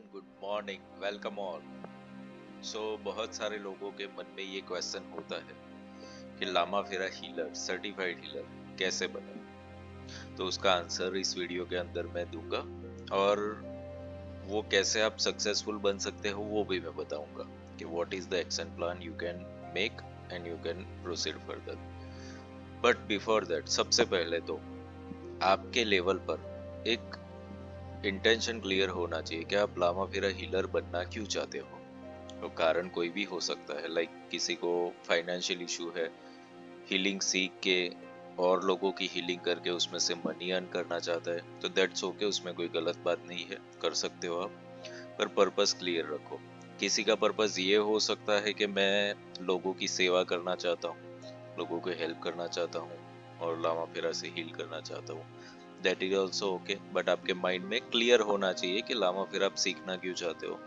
Everyone, good morning, welcome all. बहुत सारे लोगों के मन में ये क्वेश्चन होता है कि Lama Fera healer, certified healer कैसे बने। तो उसका आंसर इस वीडियो के अंदर मैं दूंगा और वो कैसे आप सक्सेसफुल बन सकते हो वो भी मैं बताऊंगा कि what is the action plan you can make and you can proceed further. But before that, सबसे पहले तो आपके लेवल पर एक इंटेंशन क्लियर होना चाहिए कि आप लामा फेरा हीलर बनना क्यों चाहते हो। तो कारण कोई भी हो सकता है, लाइक किसी को फाइनेंशियल इशू है, हीलिंग सीख के और लोगों की हीलिंग करके उसमें से मनी अर्न करना चाहता है, तो दैट्स ओके, उसमें कोई गलत बात नहीं है, कर सकते हो आप। पर पर्पस क्लियर रखो। किसी का पर्पस ये हो सकता है कि मैं लोगों की सेवा करना चाहता हूँ, लोगों को हेल्प करना चाहता हूँ और लामा फेरा से हील करना चाहता हूँ। That is also okay, but आपके माइंड में क्लियर होना चाहिए कि लामा फेरा आप सीखना क्यों चाहते हो।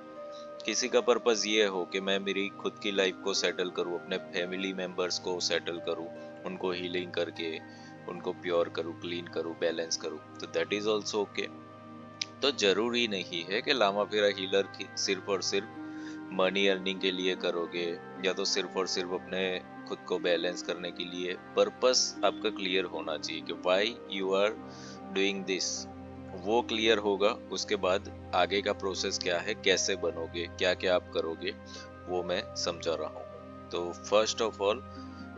किसी का पर्पस ये हो कि मैं मेरी खुद की लाइफ को सेटल करूं, अपने फैमिली मेंबर्स को सेटल करूं, उनको हीलिंग करके उनको प्योर करूं, क्लीन करूं, बैलेंस करूं, तो दैट इज ऑल्सो ओके। तो जरूरी नहीं है कि लामा फेरा हीलर सिर्फ और सिर्फ मनी अर्निंग के लिए करोगे या तो सिर्फ और सिर्फ अपने खुद को बैलेंस करने के लिए। पर्पस आपका क्लियर होना चाहिए कि why you are doing this. वो क्लियर होगा, उसके बाद आगे का प्रोसेस क्या है, कैसे बनोगे, क्या क्या आप करोगे, वो मैं समझा रहा हूँ। तो फर्स्ट ऑफ ऑल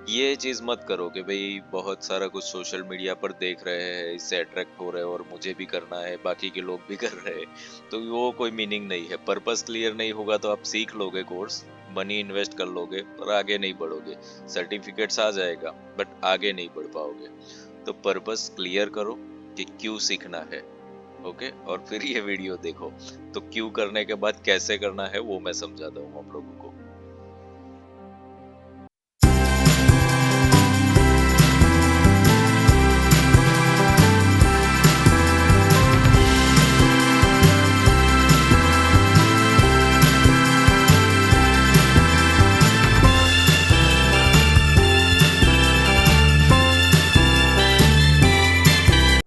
ये चीज मत करो कि भाई बहुत सारा कुछ सोशल मीडिया पर देख रहे हैं, इससे अट्रैक्ट हो रहे हैं और मुझे भी करना है, बाकी के लोग भी कर रहे हैं, तो वो कोई मीनिंग नहीं है। पर्पस क्लियर नहीं होगा तो आप सीख लोगे कोर्स, मनी इन्वेस्ट कर लोगे पर आगे नहीं बढ़ोगे। सर्टिफिकेट्स आ जाएगा बट आगे नहीं बढ़ पाओगे। तो पर्पस क्लियर करो कि क्यों सीखना है, ओके, और फिर ये वीडियो देखो। तो क्यों करने के बाद कैसे करना है वो मैं समझाता हूँ आप लोगों को।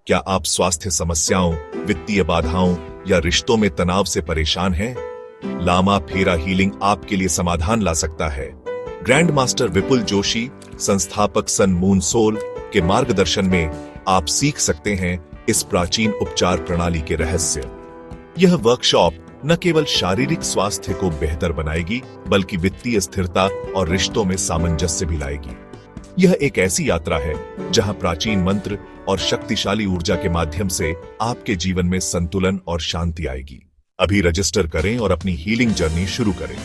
क्या आप स्वास्थ्य समस्याओं, वित्तीय बाधाओं या रिश्तों में तनाव से परेशान हैं? लामा फेरा हीलिंग आपके लिए समाधान ला सकता है। ग्रैंड मास्टर विपुल जोशी, संस्थापक सन मून सोल के मार्गदर्शन में आप सीख सकते हैं इस प्राचीन उपचार प्रणाली के रहस्य। यह वर्कशॉप न केवल शारीरिक स्वास्थ्य को बेहतर बनाएगी बल्कि वित्तीय स्थिरता और रिश्तों में सामंजस्य भी लाएगी। यह एक ऐसी यात्रा है जहां प्राचीन मंत्र और शक्तिशाली ऊर्जा के माध्यम से आपके जीवन में संतुलन और शांति आएगी। अभी रजिस्टर करें और अपनी हीलिंग जर्नी शुरू करें।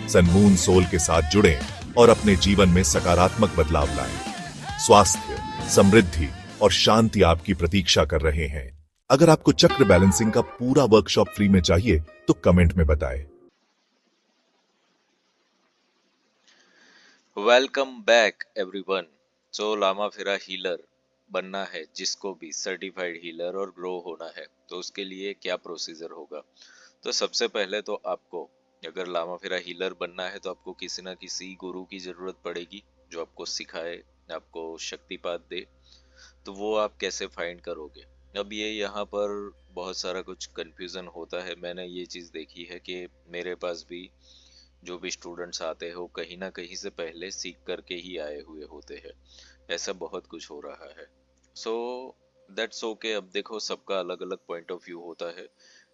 सन मून सोल के साथ जुड़ें और अपने जीवन में सकारात्मक बदलाव लाएं। स्वास्थ्य, समृद्धि और शांति आपकी प्रतीक्षा कर रहे हैं। अगर आपको चक्र बैलेंसिंग का पूरा वर्कशॉप फ्री में चाहिए तो कमेंट में बताएं। Welcome back everyone. Lama Fera healer बनना है जिसको भी, सर्टिफाइड हीलर, और ग्रो होना है, तो उसके लिए क्या प्रोसीजर होगा। तो सबसे पहले तो आपको, अगर लामा फेरा हीलर बनना है तो आपको किसी ना किसी गुरु की जरूरत पड़ेगी जो आपको सिखाए, आपको शक्तिपात दे। तो वो आप कैसे फाइंड करोगे। अब ये यहाँ पर बहुत सारा कुछ कंफ्यूजन होता है। मैंने ये चीज देखी है कि मेरे पास भी जो भी स्टूडेंट्स आते हो कहीं ना कहीं से पहले सीख करके ही आए हुए होते हैं। ऐसा बहुत कुछ हो रहा है। So that's okay. अब देखो, सबका अलग अलग पॉइंट ऑफ व्यू होता है,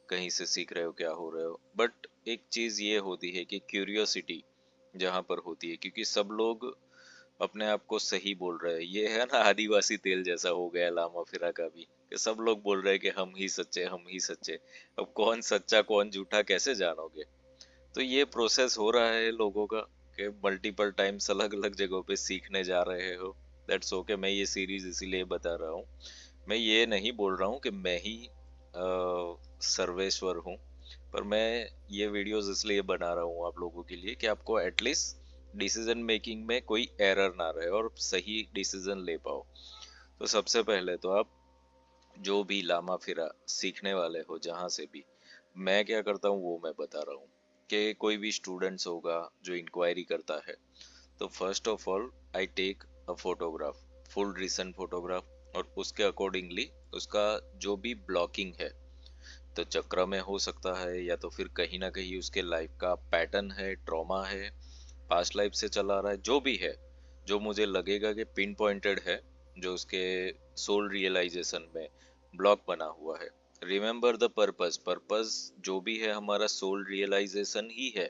कहीं से सीख रहे हो, क्या हो रहे हो। बट एक चीज ये होती है कि क्यूरियोसिटी जहाँ पर होती है, क्योंकि सब लोग अपने आप को सही बोल रहे हैं। ये है ना, आदिवासी तेल जैसा हो गया लामा फिरा का भी, कि सब लोग बोल रहे हैं कि हम ही सच्चे, हम ही सच्चे। अब कौन सच्चा कौन झूठा कैसे जानोगे। तो ये प्रोसेस हो रहा है लोगों का कि मल्टीपल टाइम्स अलग अलग जगहों पे सीखने जा रहे हो। That's okay. मैं ये सीरीज इसीलिए बता रहा हूँ। मैं ये नहीं बोल रहा हूँ कि मैं ही सर्वेश्वर हूँ, पर मैं ये वीडियोस इसलिए बना रहा हूँ आप लोगों के लिए कि आपको एटलीस्ट डिसीजन मेकिंग में कोई एरर ना रहे और सही डिसीजन ले पाओ। तो सबसे पहले तो आप जो भी लामा फिरा सीखने वाले हो, जहाँ से भी, मैं क्या करता हूँ वो मैं बता रहा हूँ। कि कोई भी स्टूडेंट्स होगा जो इंक्वायरी करता है, तो first of all I take a photograph, full recent photograph, और उसके अकॉर्डिंगली उसका जो भी ब्लॉकिंग है, तो चक्र में हो सकता है, या तो फिर कहीं ना कहीं उसके लाइफ का पैटर्न है, ट्रॉमा है, पास्ट लाइफ से चला आ रहा है, जो भी है, जो मुझे लगेगा कि पिन पॉइंटेड है, जो उसके सोल रियलाइजेशन में ब्लॉक बना हुआ है। रिमेम्बर द पर्पस, पर्पस जो भी है हमारा सोल रियलाइजेशन ही है।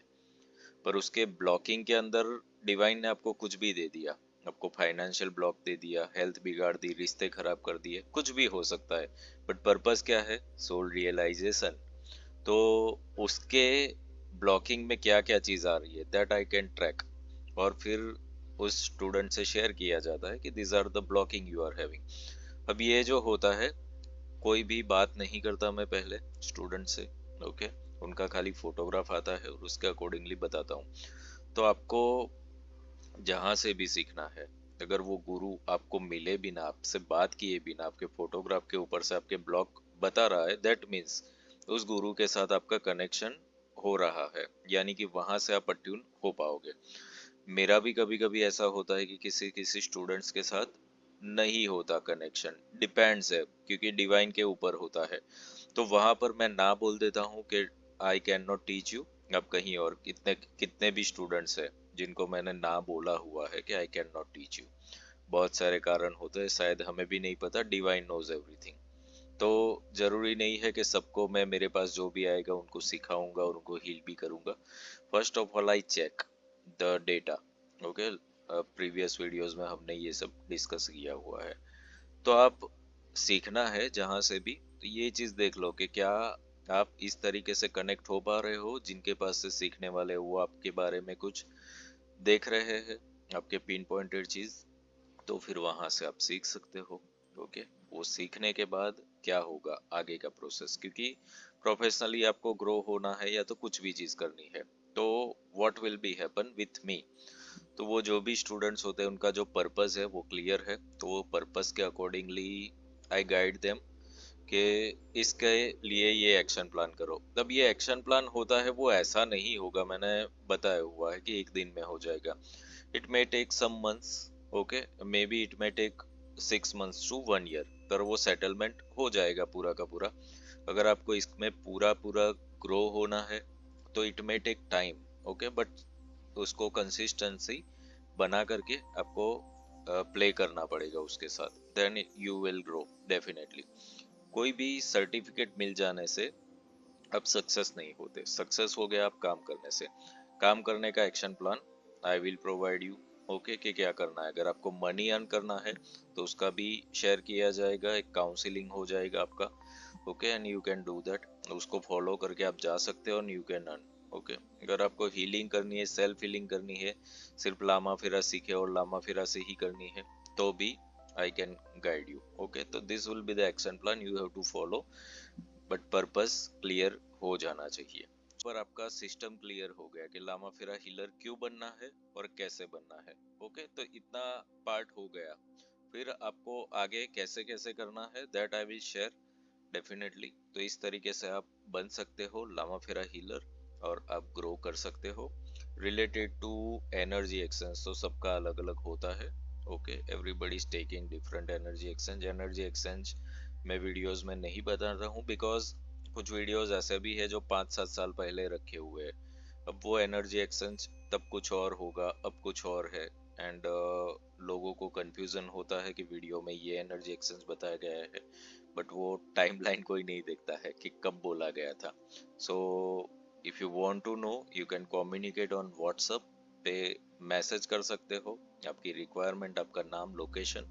पर उसके ब्लॉकिंग के अंदर डिवाइन ने आपको कुछ भी दे दिया, आपको फाइनेंशियल ब्लॉक दे दिया, हेल्थ बिगाड़ दी, रिश्ते खराब कर दिए, कुछ भी हो सकता है, बट पर्पस क्या है? Soul realization. तो उसके ब्लॉकिंग में क्या क्या चीज आ रही है, दैट आई कैन ट्रैक, और फिर उस स्टूडेंट से शेयर किया जाता है कि this are the blocking you are having. अब ये जो होता है, कोई भी बात नहीं करता मैं पहले स्टूडेंट से, ओके, उनका खाली फोटोग्राफ आता है और उसके अकॉर्डिंगली बताता हूँ। तो आपको जहां से भी सीखना है, अगर वो गुरु आपको मिले बिना, आपसे बात किए बिना, आपके फोटोग्राफ के ऊपर से आपके ब्लॉग बता रहा है, दैट मीन्स उस गुरु के साथ आपका कनेक्शन हो रहा है, यानी कि वहां से आप अट्यून हो पाओगे। मेरा भी कभी कभी ऐसा होता है कि किसी किसी स्टूडेंट्स के साथ नहीं होता कनेक्शन, डिपेंड्स है, क्योंकि डिवाइन के ऊपर होता है। तो वहां पर मैं ना बोल देता हूँ कि I can not teach you. अब कहीं और कितने कितने भी स्टूडेंट्स हैं जिनको मैंने ना बोला हुआ है कि I can not teach you, बहुत सारे कारण होते हैं, शायद हमें भी नहीं पता, डिवाइन नोज एवरीथिंग। तो जरूरी नहीं है कि सबको मैं, मेरे पास जो भी आएगा उनको सिखाऊंगा और उनको हील भी करूंगा। First of all I check the data, okay. Previous videos में हमने ये सब डिस्कस किया हुआ है। तो आप सीखना है जहां से भी, तो ये चीज देख लो कि क्या आप इस तरीके से कनेक्ट हो पा रहे हो, जिनके पास से सीखने वाले वो आपके बारे में कुछ देख रहे हैं, आपके पिन पॉइंटेड चीज, तो फिर वहां से आप सीख सकते हो। ओके, वो सीखने के बाद क्या होगा आगे का प्रोसेस, क्योंकि प्रोफेशनली आपको ग्रो होना है या तो कुछ भी चीज करनी है, तो what will be happen with me. तो वो जो भी स्टूडेंट्स होते हैं उनका जो पर्पस है वो क्लियर है, तो वो पर्पस के अकॉर्डिंगली आई गाइड देम कि इसके लिए ये एक्शन प्लान करो। तब ये एक्शन प्लान होता है वो ऐसा नहीं होगा, मैंने बताया हुआ है कि एक दिन में हो जाएगा। It may take some months, okay, may be it may take 6 months to 1 year, पर वो सेटलमेंट हो जाएगा पूरा का पूरा। अगर आपको इसमें पूरा पूरा ग्रो होना है तो it may take time, okay, but उसको कंसिस्टेंसी बना करके आपको प्ले करना पड़ेगा उसके साथ, then you will grow definitely. कोई भी सर्टिफिकेट मिल जाने से आप सक्सेस नहीं होते, सक्सेस हो गया आप काम करने से। काम करने का action plan I will provide you, okay, कि क्या करना है। अगर आपको मनी अर्न करना है तो उसका भी शेयर किया जाएगा, एक काउंसलिंग हो जाएगा आपका, okay, and you can do that. उसको फॉलो करके आप जा सकते हो and you can earn, okay. अगर आपको हीलिंग करनी है, सेल्फ हीलिंग करनी है, सिर्फ लामा फिरा सीखे और लामा फिरा से ही करनी है, तो भी I can guide you, okay. तो this will be the action plan you have to follow, but purpose clear हो जाना चाहिए। पर आपका सिस्टम क्लियर हो गया कि लामा फिरा हीलर क्यों बनना है और कैसे बनना है, ओके। तो इतना पार्ट हो गया, फिर आपको आगे कैसे कैसे करना है that I will share definitely. तो इस तरीके से आप बन सकते हो लामा फिरा हीलर और आप ग्रो कर सकते हो। रिलेटेड टू एनर्जी एक्सचेंज तो सबका अलग अलग होता है, okay, everybody is taking different energy exchange. Energy exchange मैं वीडियोस में नहीं बता रहा हूँ, बिकॉज कुछ वीडियोस ऐसे भी है जो 5-7 साल पहले रखे हुए हैं। अब वो एनर्जी एक्सचेंज तब कुछ और होगा, अब कुछ और है, एंड लोगों को कंफ्यूजन होता है कि वीडियो में ये एनर्जी एक्सचेंज बताया गया है, बट वो टाइमलाइन कोई नहीं देखता है कि कब बोला गया था। So if you want to know you can communicate on WhatsApp पे, मैसेज कर सकते हो आपकी रिक्वायरमेंट, आपका नाम, लोकेशन,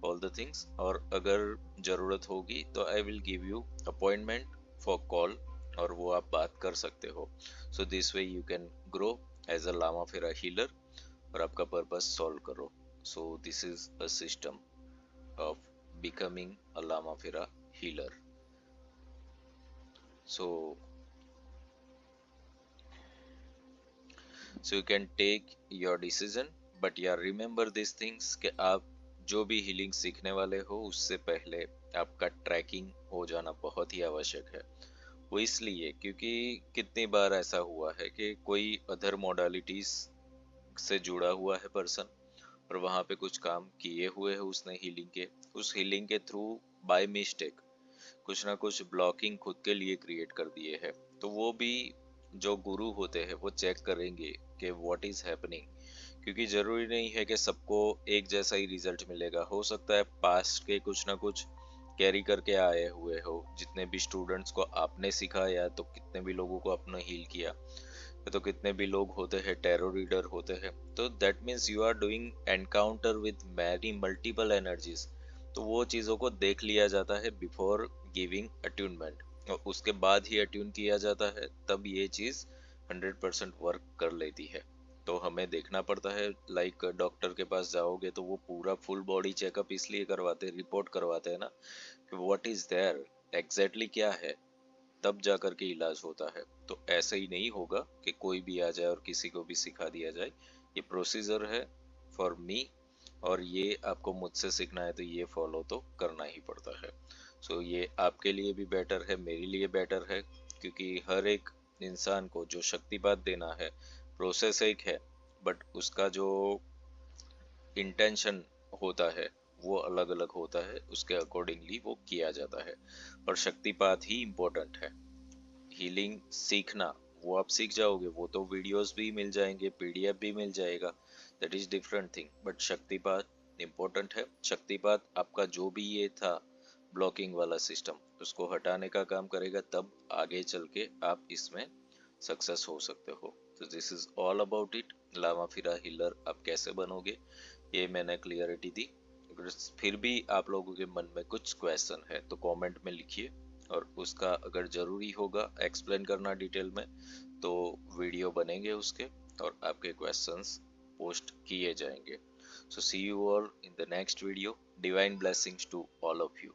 ऑल द थिंग्स। और अगर जरूरत होगी तो I will give you appointment for call, और वो आप बात कर सकते हो। So this way you can grow as a Lama Fera healer और आपका पर्पस सॉल्व करो। So this is a system of becoming a Lama Fira healer. So, so you can take your decision, but yeah, remember these things कि आप जो भी healing सीखने वाले हो उससे पहले आपका ट्रैकिंग हो जाना बहुत ही आवश्यक है। वो इसलिए क्योंकि कितनी बार ऐसा हुआ है कि कोई अदर मोडालिटीज से जुड़ा हुआ है पर्सन, और वहां पे कुछ काम किए हुए है उसने हीलिंग के, उस हीलिंग के थ्रू बाय मिस्टेक कुछ ना कुछ ब्लॉकिंग खुद के लिए क्रिएट कर दिए है, तो वो भी जो गुरु होते हैं वो चेक करेंगे कि व्हाट इज हैपनिंग। क्योंकि जरूरी नहीं है कि सबको एक जैसा ही रिजल्ट मिलेगा, हो सकता है पास्ट के कुछ ना कुछ कैरी करके आए हुए हो। जितने भी स्टूडेंट्स को आपने सिखाया, तो कितने भी लोगों को आपने हील किया, तो कितने भी लोग होते हैं टैरो रीडर होते हैं, तो that means you are doing encounter with many multiple energies. तो वो चीज़ों को देख लिया जाता है बिफोर गिविंग अट्यूनमेंट, और उसके बाद ही अट्यून किया जाता है, तब ये चीज़ 100% वर्क कर लेती है। तो हमें देखना पड़ता है, लाइक डॉक्टर के पास जाओगे तो वो पूरा फुल बॉडी चेकअप इसलिए करवाते हैं, रिपोर्ट करवाते हैं ना, कि व्हाट इज देयर, एग्जैक्टली क्या है, तब जा कर के इलाज होता है। तो ऐसे ही नहीं होगा कि कोई भी आ जाए और किसी को भी सिखा दिया जाए। ये प्रोसीजर है फॉर मी, और ये आपको मुझसे सीखना है तो ये फॉलो तो करना ही पड़ता है। सो ये आपके लिए भी बेटर है, मेरे लिए बेटर है, क्योंकि हर एक इंसान को जो शक्तिपात देना है, प्रोसेस एक है, बट उसका जो इंटेंशन होता है वो अलग अलग होता है, उसके अकॉर्डिंगली वो किया जाता है। और शक्तिपात ही इम्पोर्टेंट है। हीलिंग सीखना, वो आप सीख जाओगे, वो तो वीडियोस भी मिल जाएंगे, पीडीएफ भी मिल जाएगा, that is different thing. But शक्तिपात इम्पोर्टेंट है। शक्तिपात आपका जो भी ये था ब्लॉकिंग वाला सिस्टम, उसको हटाने का काम करेगा, तब आगे चल के आप इसमें सक्सेस हो सकते हो। तो this is all about it. Lama Fera healer आप कैसे बनोगे, ये मैंने क्लियरिटी दी। अगर फिर भी आप लोगों के मन में कुछ क्वेश्चन है तो कमेंट में लिखिए, और उसका अगर जरूरी होगा एक्सप्लेन करना डिटेल में, तो वीडियो बनेंगे उसके, और आपके क्वेश्चंस पोस्ट किए जाएंगे। So see you all in the next video. Divine blessings to all of you.